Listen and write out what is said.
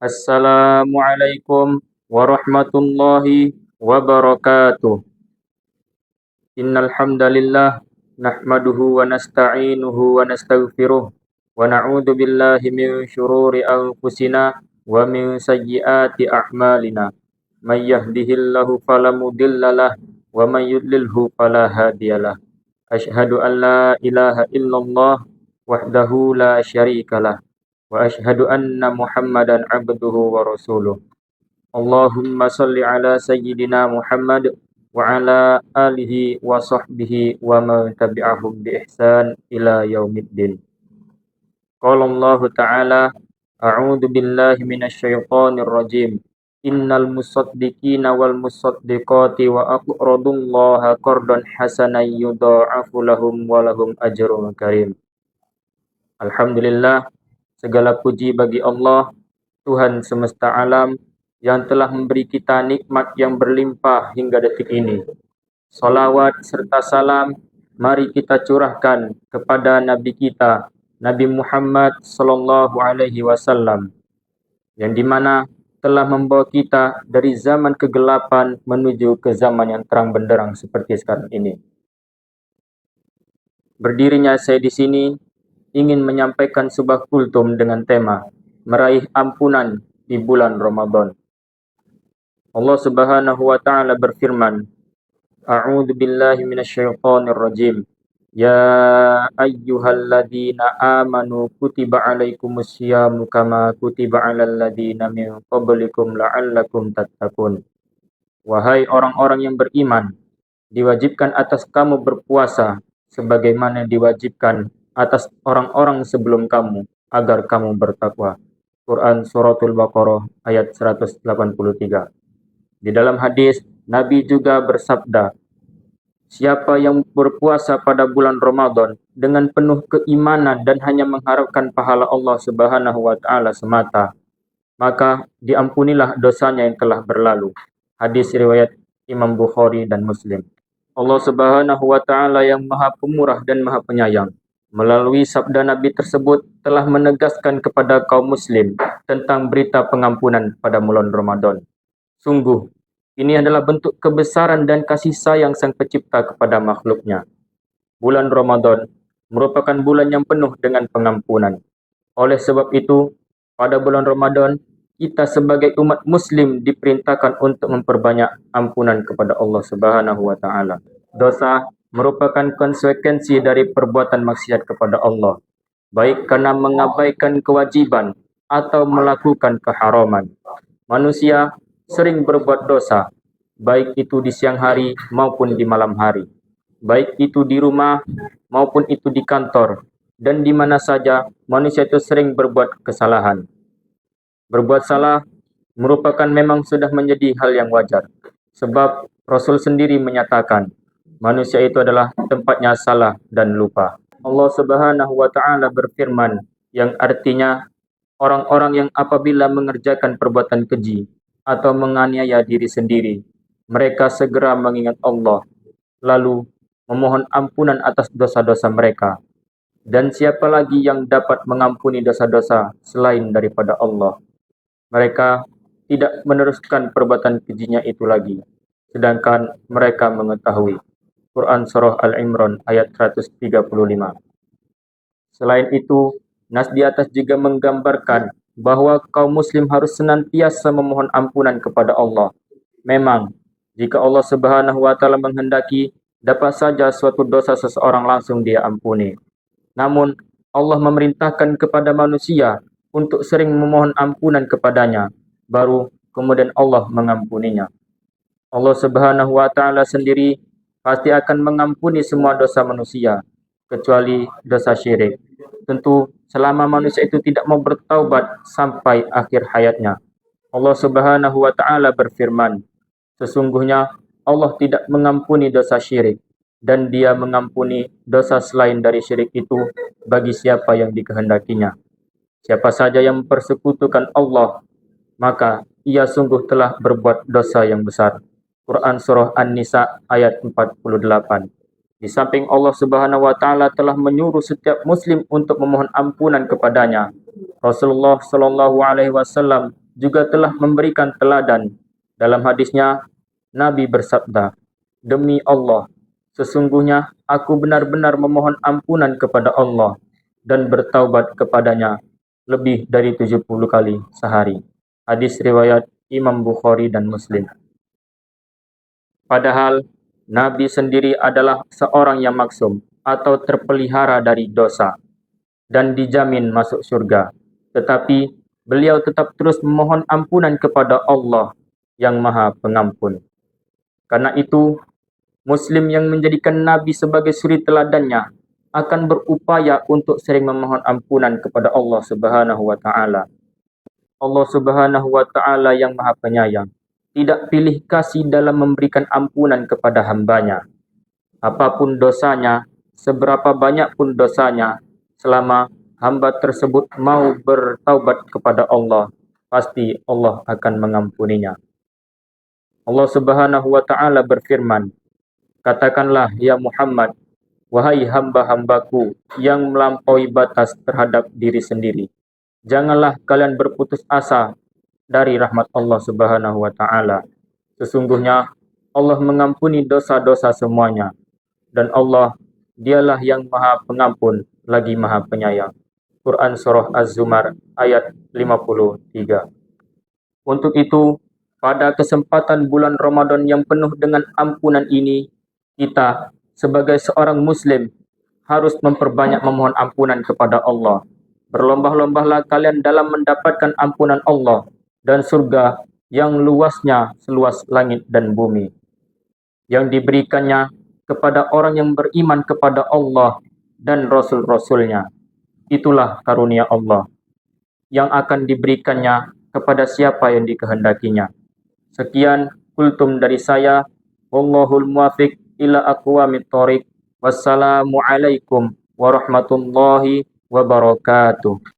Assalamualaikum warahmatullahi wabarakatuh. Innal hamdalillah nahmaduhu wa nasta'inuhu wa nastaghfiruh wa na'udzu billahi min syururi anfusina wa min sayyiati a'malina. May yahdihillahu fala mudhillalah wa may yudlilhu fala hadiyalah. Asyhadu an la ilaha illallah wahdahu la syarikalah wa asyhadu anna Muhammadan abduhu wa rasuluh. Allahumma salli ala sayyidina Muhammad wa ala alihi wa sahbihi wa man tabi'ahum bi ihsan ila yaumiddin. Qala Allah Ta'ala, a'udzu billahi minasy syaithanir rajim. Innal musaddiqina wal musaddiqati wa aqradullaha qardan hasanan yudha'afu lahum wa lahum ajrun karim. Alhamdulillah, segala puji bagi Allah, Tuhan semesta alam, yang telah memberi kita nikmat yang berlimpah hingga detik ini. Salawat serta salam mari kita curahkan kepada Nabi kita, Nabi Muhammad sallallahu alaihi wasallam, yang dimana telah membawa kita dari zaman kegelapan menuju ke zaman yang terang benderang seperti sekarang ini. Berdirinya saya di sini ingin menyampaikan sebuah kultum dengan tema meraih ampunan di bulan Ramadan. Allah Subhanahu wa taala berfirman, A'udzu billahi minasyaitonir rajim. Ya ayyuhalladzina amanu kutiba alaikumus syamu kama kutiba alal ladzina min qablikum la'allakum tattaqun. Wahai orang-orang yang beriman, diwajibkan atas kamu berpuasa sebagaimana diwajibkan atas orang-orang sebelum kamu agar kamu bertakwa. Quran Suratul Baqarah ayat 183. Di dalam hadis, Nabi juga bersabda, siapa yang berpuasa pada bulan Ramadan dengan penuh keimanan dan hanya mengharapkan pahala Allah Subhanahu wa taala semata, maka diampunilah dosanya yang telah berlalu. Hadis riwayat Imam Bukhari dan Muslim. Allah Subhanahu wa taala yang Maha Pemurah dan Maha Penyayang, melalui sabda Nabi tersebut telah menegaskan kepada kaum muslim tentang berita pengampunan pada bulan Ramadan. Sungguh, ini adalah bentuk kebesaran dan kasih sayang Sang Pencipta kepada makhluknya. Bulan Ramadan merupakan bulan yang penuh dengan pengampunan. Oleh sebab itu, pada bulan Ramadan, kita sebagai umat muslim diperintahkan untuk memperbanyak ampunan kepada Allah Subhanahu wa taala. Dosa merupakan konsekuensi dari perbuatan maksiat kepada Allah, baik karena mengabaikan kewajiban atau melakukan keharaman. Manusia sering berbuat dosa, baik itu di siang hari maupun di malam hari, baik itu di rumah maupun itu di kantor, dan di mana saja manusia itu sering berbuat kesalahan. Berbuat salah merupakan memang sudah menjadi hal yang wajar, sebab Rasul sendiri menyatakan, manusia itu adalah tempatnya salah dan lupa. Allah Subhanahu wa taala berfirman yang artinya orang-orang yang apabila mengerjakan perbuatan keji atau menganiaya diri sendiri, mereka segera mengingat Allah, lalu memohon ampunan atas dosa-dosa mereka. Dan siapa lagi yang dapat mengampuni dosa-dosa selain daripada Allah? Mereka tidak meneruskan perbuatan kejinya itu lagi, sedangkan mereka mengetahui. Quran Surah Al-Imran ayat 135. Selain itu, nas di atas juga menggambarkan bahwa kaum muslim harus senantiasa memohon ampunan kepada Allah. Memang, jika Allah Subhanahu wa taala menghendaki, dapat saja suatu dosa seseorang langsung Dia ampuni. Namun, Allah memerintahkan kepada manusia untuk sering memohon ampunan kepadanya, baru kemudian Allah mengampuninya. Allah Subhanahu wa taala sendiri pasti akan mengampuni semua dosa manusia, kecuali dosa syirik. Tentu selama manusia itu tidak mau bertaubat sampai akhir hayatnya. Allah Subhanahu wa taala berfirman, sesungguhnya Allah tidak mengampuni dosa syirik, dan Dia mengampuni dosa selain dari syirik itu bagi siapa yang dikehendakinya. Siapa saja yang mempersekutukan Allah, maka ia sungguh telah berbuat dosa yang besar. Quran Surah An-Nisa ayat 48. Di samping Allah Subhanahu wa taala telah menyuruh setiap muslim untuk memohon ampunan kepadanya, Rasulullah sallallahu alaihi wasallam juga telah memberikan teladan. Dalam hadisnya, Nabi bersabda, "Demi Allah, sesungguhnya aku benar-benar memohon ampunan kepada Allah dan bertaubat kepadanya lebih dari 70 kali sehari." Hadis riwayat Imam Bukhari dan Muslim. Padahal Nabi sendiri adalah seorang yang maksum atau terpelihara dari dosa dan dijamin masuk surga. Tetapi beliau tetap terus memohon ampunan kepada Allah yang Maha Pengampun. Karena itu, Muslim yang menjadikan Nabi sebagai suri teladannya akan berupaya untuk sering memohon ampunan kepada Allah Subhanahu wa taala. Allah Subhanahu wa taala yang Maha Penyayang tidak pilih kasih dalam memberikan ampunan kepada hambanya. Apapun dosanya, seberapa banyak pun dosanya, selama hamba tersebut mau bertaubat kepada Allah, pasti Allah akan mengampuninya. Allah Subhanahu wa taala berfirman, "Katakanlah ya Muhammad, wahai hamba-hambaku yang melampaui batas terhadap diri sendiri, janganlah kalian berputus asa dari rahmat Allah Subhanahu wa taala. Sesungguhnya Allah mengampuni dosa-dosa semuanya, dan Allah dialah yang Maha Pengampun lagi Maha Penyayang." Quran Surah Az-Zumar ayat 53. Untuk itu, pada kesempatan bulan Ramadan yang penuh dengan ampunan ini, kita sebagai seorang Muslim harus memperbanyak memohon ampunan kepada Allah. Berlomba-lombalah kalian dalam mendapatkan ampunan Allah dan surga yang luasnya seluas langit dan bumi, yang diberikannya kepada orang yang beriman kepada Allah dan Rasul-Rasulnya. Itulah karunia Allah yang akan diberikannya kepada siapa yang dikehendakinya. Sekian kultum dari saya. Wallahul muwafiq ila aqwamit thoriq. Wassalamualaikum warahmatullahi wabarakatuh.